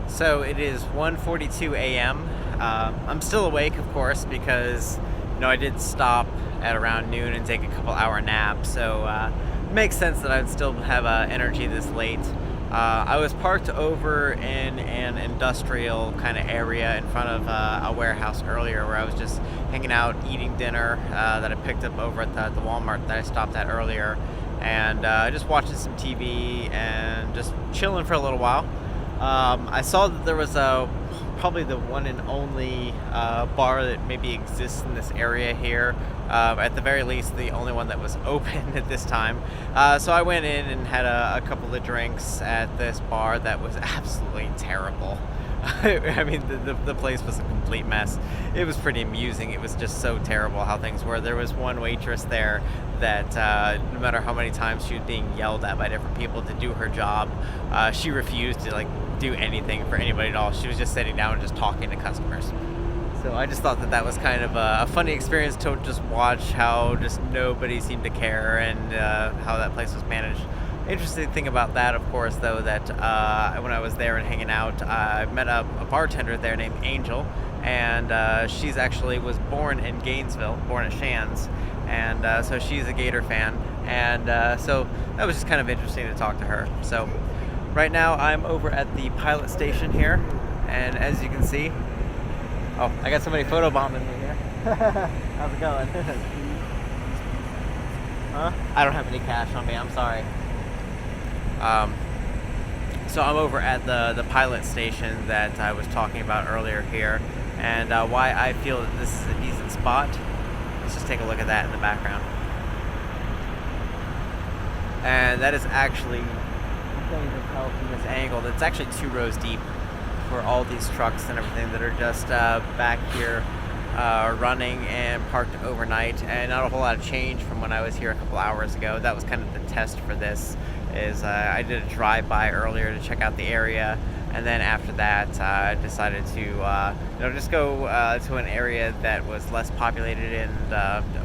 So it is 1:42 a.m. I'm still awake, of course, because I did stop at around noon and take a couple hour nap. So it makes sense that I'd still have energy this late. I was parked over in an industrial kind of area in front of a warehouse earlier, where I was just hanging out, eating dinner that I picked up over at the Walmart that I stopped at earlier, and just watching some TV and just chilling for a little while. I saw that there was probably the one and only bar that maybe exists in this area here. At the very least, the only one that was open at this time. So I went in and had a couple of drinks at this bar that was absolutely terrible. I mean, the place was a complete mess. It was pretty amusing. It was just so terrible how things were. There was one waitress there that no matter how many times she was being yelled at by different people to do her job, she refused to do anything for anybody at all. She was just sitting down and just talking to customers. So I just thought that was kind of a funny experience to just watch how just nobody seemed to care, and how that place was managed. Interesting thing about that, of course, though, that when I was there and hanging out, I met a bartender there named Angel, and she's actually was born in Gainesville, born at Shands, and so she's a Gator fan, and so that was just kind of interesting to talk to her. So right now I'm over at the pilot station here, and as you can see, oh, I got somebody photobombing me here. How's it going? Huh? I don't have any cash on me, I'm sorry. So I'm over at the pilot station that I was talking about earlier here, and why I feel that this is a decent spot. Let's just take a look at that in the background. And that is actually, you can't even tell from this angle, that's actually 2 rows deep for all these trucks and everything that are just back here running and parked overnight, and not a whole lot of change from when I was here a couple hours ago. That was kind of the test for this. I did a drive-by earlier to check out the area, and then after that I decided to just go to an area that was less populated, and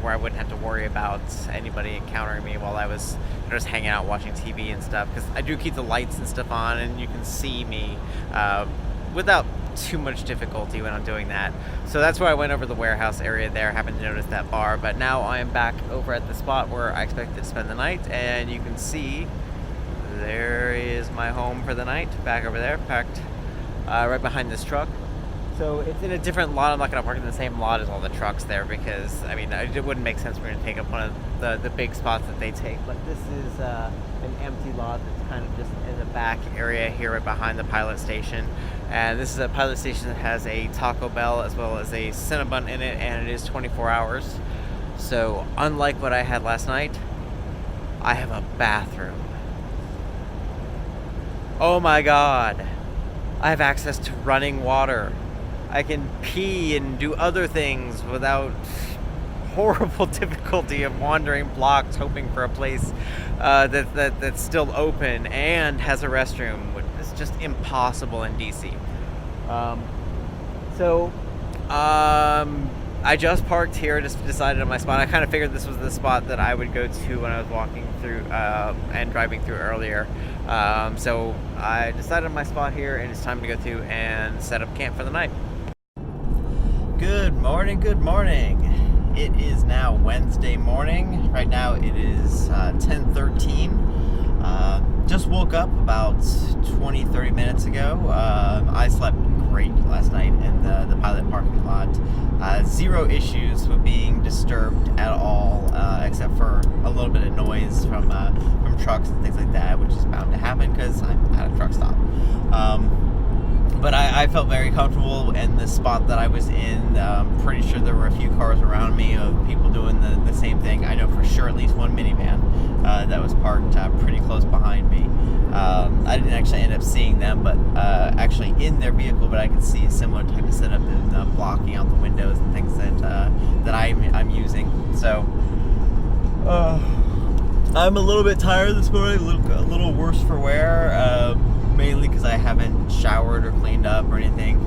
where I wouldn't have to worry about anybody encountering me while I was just hanging out watching TV and stuff, because I do keep the lights and stuff on, and you can see me without too much difficulty when I'm doing that. So that's where I went over the warehouse area there. Happened to notice that bar, but now I am back over at the spot where I expected to spend the night, and you can see there is my home for the night, back over there, parked right behind this truck. So it's in a different lot. I'm not going to park in the same lot as all the trucks there, because I mean, it wouldn't make sense for me to take up one of the big spots that they take. But this is an empty lot that's kind of just in the back area here right behind the pilot station. And this is a pilot station that has a Taco Bell as well as a Cinnabon in it, and it is 24 hours. So unlike what I had last night, I have a bathroom. Oh my God, I have access to running water. I can pee and do other things without horrible difficulty of wandering blocks hoping for a place that's still open and has a restroom. It's just impossible in DC. I just parked here, just decided on my spot. I kind of figured this was the spot that I would go to when I was walking through and driving through earlier. So I decided on my spot here, and it's time to go to and set up camp for the night. Good morning, good morning. It is now Wednesday morning. Right now it is 10:13. Just woke up about 20-30 minutes ago. I slept great last night in the pilot parking lot. Zero issues with being disturbed at all, except for a little bit of noise from trucks and things like that, which is bound to happen because I'm at a truck stop. But I felt very comfortable in the spot that I was in. Pretty sure there were a few cars around me of people doing the same thing. I know for sure at least one minivan that was parked pretty close behind me. I didn't actually end up seeing them, but actually in their vehicle, but I could see a similar type of setup in blocking out the windows and things that I'm using. So I'm a little bit tired this morning, a little worse for wear. Mainly because I haven't showered or cleaned up or anything.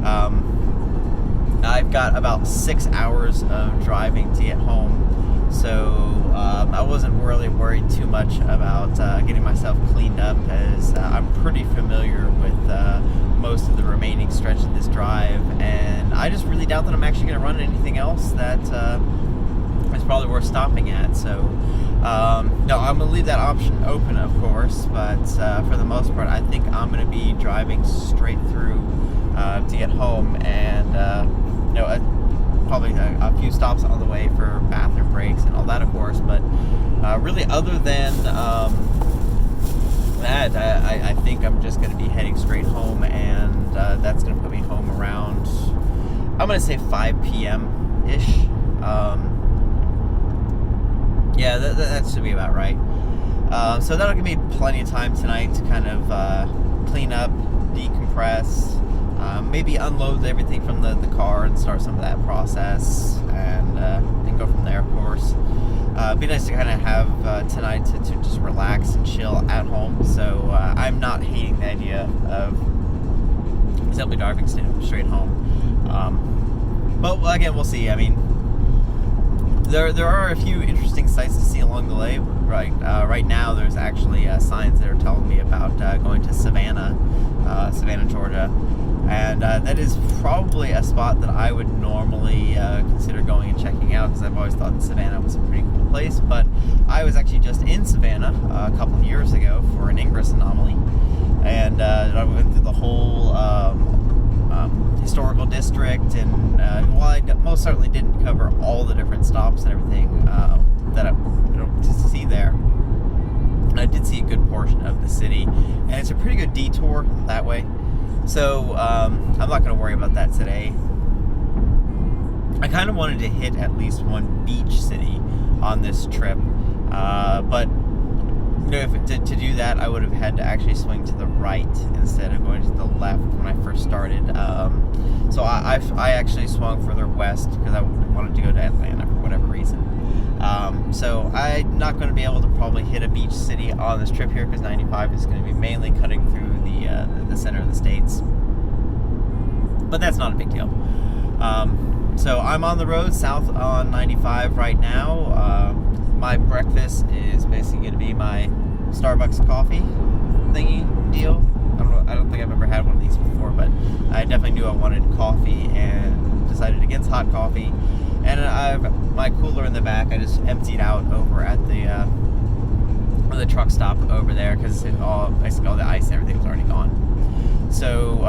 I've got about 6 hours of driving to get home, so I wasn't really worried too much about getting myself cleaned up, as I'm pretty familiar with most of stretch of this drive, and I just really doubt that I'm actually going to run anything else that is probably worth stopping at. So no, I'm going to leave that option open, of course, but for the most part, I think I'm going to be driving straight through to get home, and probably a few stops on the way for bathroom breaks and all that, of course. But really, other than that, I think I'm just going to be heading straight home, and that's going to put me home around, I'm going to say 5 p.m. ish. Yeah, that should be about right. So that'll give me plenty of time tonight to kind of clean up, decompress, maybe unload everything from the car and start some of that process, and go from there, of course. It'd be nice to kind of have tonight to just relax and chill at home. So I'm not hating the idea of simply driving straight home. But again, we'll see. I mean, there are a few interesting sights to see along the way. Right now, there's actually signs that are telling me about going to Savannah, Georgia. And that is probably a spot that I would normally consider going and checking out, because I've always thought that Savannah was a pretty cool place. But I was actually just in Savannah a couple of years ago for an Ingress anomaly, and I went through the whole historical district, and while I most certainly didn't cover all the different stops and everything that I to see there, I did see a good portion of the city, and it's a pretty good detour that way. So I'm not going to worry about that today. I kind of wanted to hit at least one beach city on this trip, but to do that, I would have had to actually swing to the right instead of going to the left when I first started. So I actually swung further west because I wanted to go to Atlanta for whatever reason. So I'm not going to be able to probably hit a beach city on this trip here, because 95 is going to be mainly cutting through the center of the states. But that's not a big deal. So I'm on the road south on 95 right now. My breakfast is basically going to be my Starbucks coffee thingy deal. I don't think I've ever had one of these before, but I definitely knew I wanted coffee and decided against hot coffee. And my cooler in the back, I just emptied out over at the truck stop over there, because basically all the ice and everything was already gone. So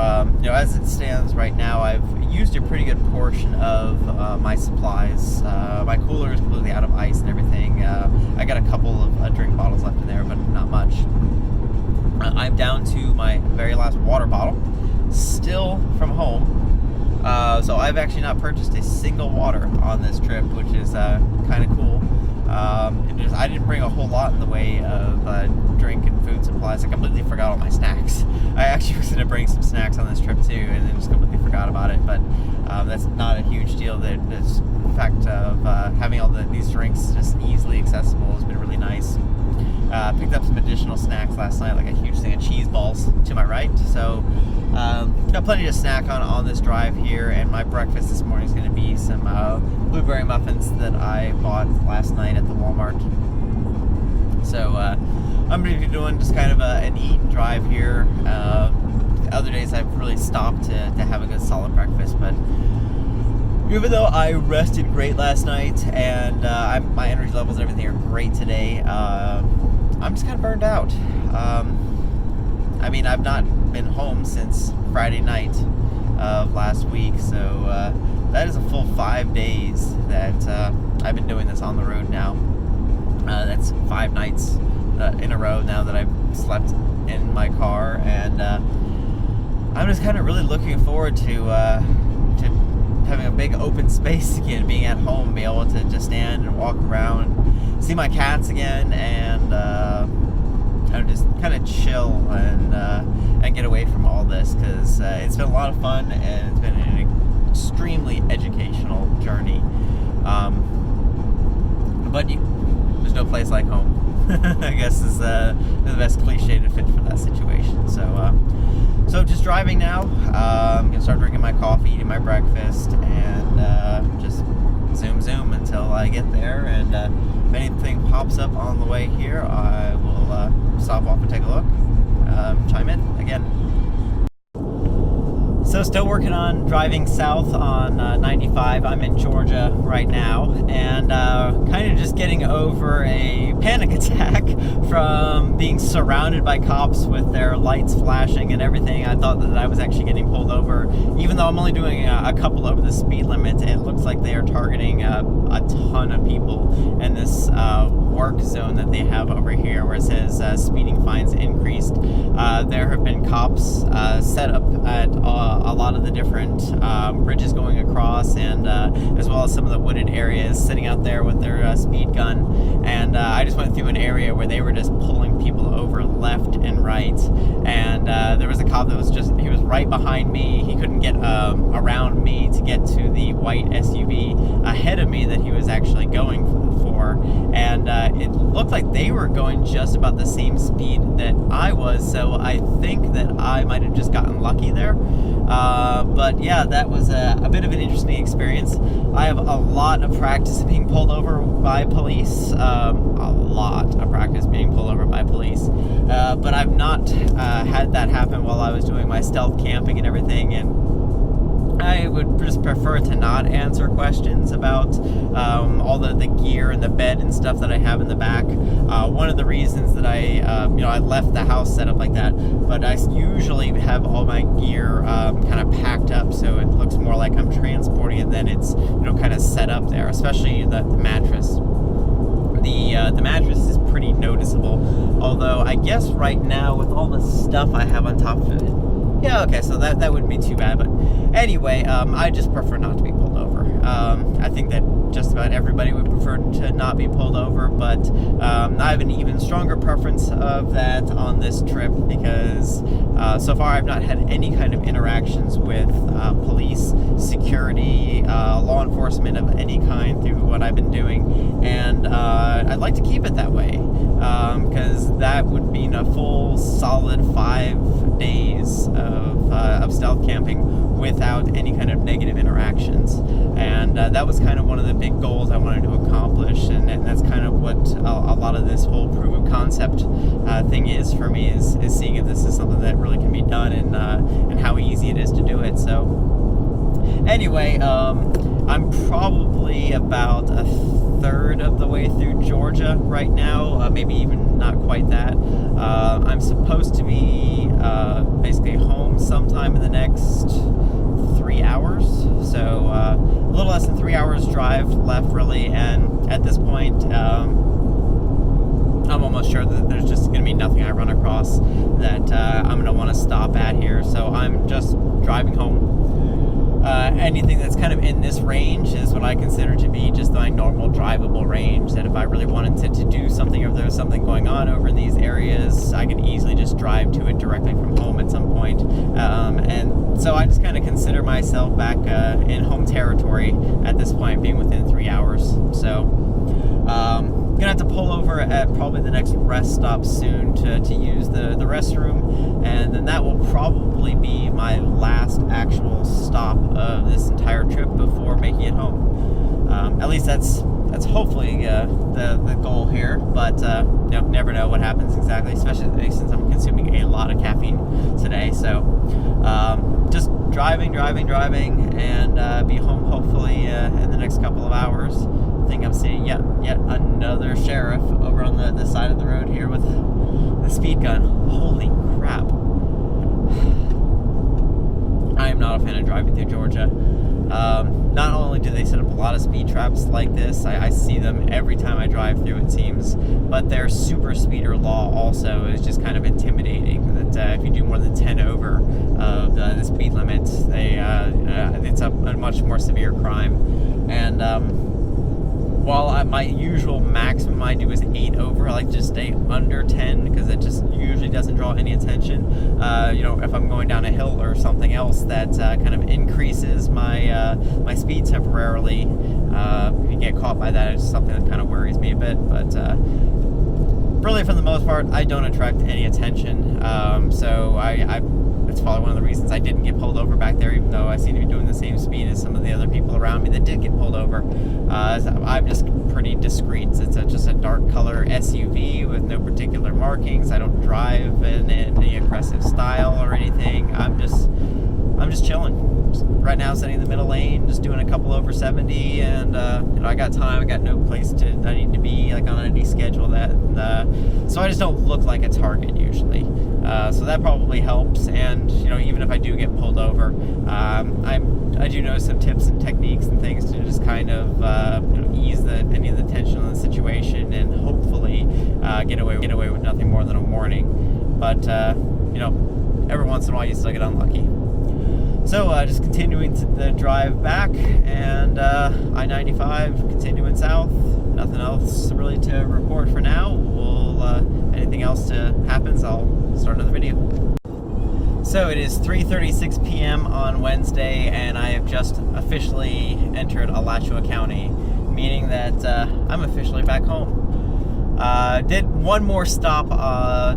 as it stands right now, I've used a pretty good portion of my supplies. My cooler is completely out of ice and everything. I got a couple of drink bottles left in there, but not much. I'm down to my very last water bottle, still from home. So I've actually not purchased a single water on this trip, which is kind of cool. I didn't bring a whole lot in the way of drink and food supplies. I completely forgot all my snacks. I actually was going to bring some snacks on this trip too, and then just completely forgot about it. But that's not a huge deal. The fact of having all these drinks just easily accessible has been really nice. Picked up some additional snacks last night, like a huge thing of cheese balls to my right. So got plenty to snack on this drive here, and my breakfast this morning is going to be some blueberry muffins that I bought last night at the Walmart. So I'm going to be doing just kind of an eat and drive here. Other days I've really stopped to have a good solid breakfast, but even though I rested great last night and my energy levels and everything are great today, I'm just kind of burned out. I mean, I've not been home since Friday night of last week, so that is a full 5 days that I've been doing this on the road now. That's 5 nights in a row now that I've slept in my car, and I'm just kind of really looking forward to having a big open space again, being at home, be able to just stand and walk around, see my cats again, and just kind of chill and get away from all this, because it's been a lot of fun and it's been an extremely educational journey. But there's no place like home. I guess is the best cliche to fit for that situation. So just driving now. I'm gonna start drinking my coffee, eating my breakfast, and just zoom until I get there. And if anything pops up on the way here, I will stop off and take a look. Chime in again. So still working on driving south on 95. I'm in Georgia right now, and kind of just getting over a panic attack from being surrounded by cops with their lights flashing and everything. I thought that I was actually getting pulled over, even though I'm only doing a couple over the speed limit. It looks like they are targeting a ton of people in this work zone that they have over here, where it says speeding fines increased. There have been cops set up at a lot of the different bridges going across, and as well as some of the wooded areas, sitting out there with their speed gun. And I just went through an area where they were just pulling people over left and right. And there was a cop that he was right behind me. He couldn't get around me to get to the white SUV ahead of me that he was actually going for. And it looked like they were going just about the same speed that I was, so I think that I might have just gotten lucky there. But yeah, that was a bit of an interesting experience. I have a lot of practice being pulled over by police, a lot of practice being pulled over by police, but I've not had that happen while I was doing my stealth camping and everything, and I would just prefer to not answer questions about all the gear and the bed and stuff that I have in the back. One of the reasons that I left the house set up like that, but I usually have all my gear kind of packed up, so it looks more like I'm transporting it than it's kind of set up there. Especially the mattress. The mattress is pretty noticeable. Although I guess right now with all the stuff I have on top of it. Yeah, okay, so that wouldn't be too bad, but anyway, I just prefer not to be pulled over. I think that just about everybody would prefer to not be pulled over, but I have an even stronger preference of that on this trip because so far I've not had any kind of interactions with police, security, law enforcement of any kind through what I've been doing, and I'd like to keep it that way because that would mean a full solid 5 days of stealth camping without any kind of negative interactions. And that was kind of one of the big goals I wanted to accomplish, and that's kind of what a lot of this whole proof of concept thing is for me, is seeing if this is something that really can be done, and how easy it is to do it. So anyway, I'm probably about a third of the way through Georgia right now, maybe even not quite that. I'm supposed to be basically home sometime in the next 3 hours, so a little less than 3 hours drive left really, and at this point I'm almost sure that there's just going to be nothing I run across that I'm going to want to stop at here, so I'm just driving home. Anything that's kind of in this range is what I consider to be just my normal drivable range, that if I really wanted to do something, or if there was something going on over in these areas, I could easily just drive to it directly from home at some point. And so I just kind of consider myself back in home territory at this point, being within 3 hours. So gonna have to pull over at probably the next rest stop soon to use the restroom, and then that will probably be my last actual stop of this entire trip before making it home. At least that's hopefully the goal here, but never know what happens exactly, especially since I'm consuming a lot of caffeine today. So just driving, and be home hopefully in the next couple of hours. I think I'm seeing yet another sheriff over on the side of the road here with the speed gun. Holy crap. I am not a fan of driving through Georgia. Not only do they set up a lot of speed traps like this, I see them every time I drive through, it seems, but their super speeder law also is just kind of intimidating, that if you do more than 10 over of the speed limit, it's a much more severe crime. And while my usual maximum I do is 8 over, I like to just stay under 10 because it just usually doesn't draw any attention. If I'm going down a hill or something else that kind of increases my speed temporarily, if you get caught by that, it's something that kind of worries me a bit. But really, for the most part, I don't attract any attention. So it's probably one of the reasons I didn't get pulled over back there, even though I seem to be doing the same speed as some of the other people around me that did get pulled over. I'm just pretty discreet. It's just a dark color SUV with no particular markings. I don't drive in any aggressive style or anything. I'm just chilling. right now sitting in the middle lane, just doing a couple over 70, and you know, I got time. I got no place I need to be like on any schedule so I just don't look like a target usually. So that probably helps. And you know, even if I do get pulled over, I do know some tips and techniques and things to just kind of you know, ease any of the tension on the situation, and hopefully get away with nothing more than a warning. But you know, every once in a while you still get unlucky. So just continuing the drive back, and I-95 continuing south. Nothing else really to report for now. Anything else happens, I'll start another video. So it is 3:36 p.m. on Wednesday, and I have just officially entered Alachua County, meaning that I'm officially back home. Did one more stop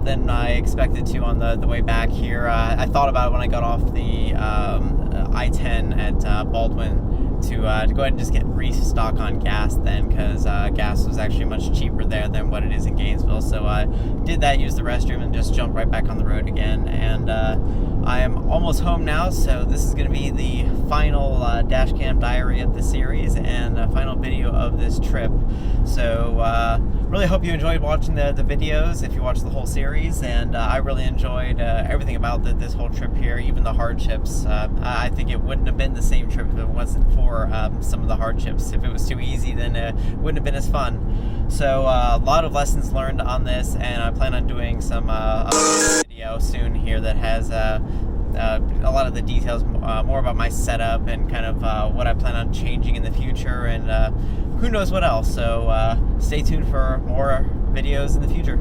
than I expected to on the way back here. I thought about it when I got off the I-10 at Baldwin to go ahead and just restock on gas then, because gas was actually much cheaper there than what it is in Gainesville. So I did that, used the restroom, and just jumped right back on the road again. And I am almost home now, so this is going to be the final dash cam diary of the series and the final video of this trip. So really hope you enjoyed watching the videos, if you watched the whole series, and I really enjoyed everything about this whole trip here, even the hardships. I think it wouldn't have been the same trip if it wasn't for some of the hardships. If it was too easy, then it wouldn't have been as fun. So a lot of lessons learned on this, and I plan on doing some video soon here that has a lot of the details, more about my setup and kind of what I plan on changing in the future, and who knows what else. So stay tuned for more videos in the future.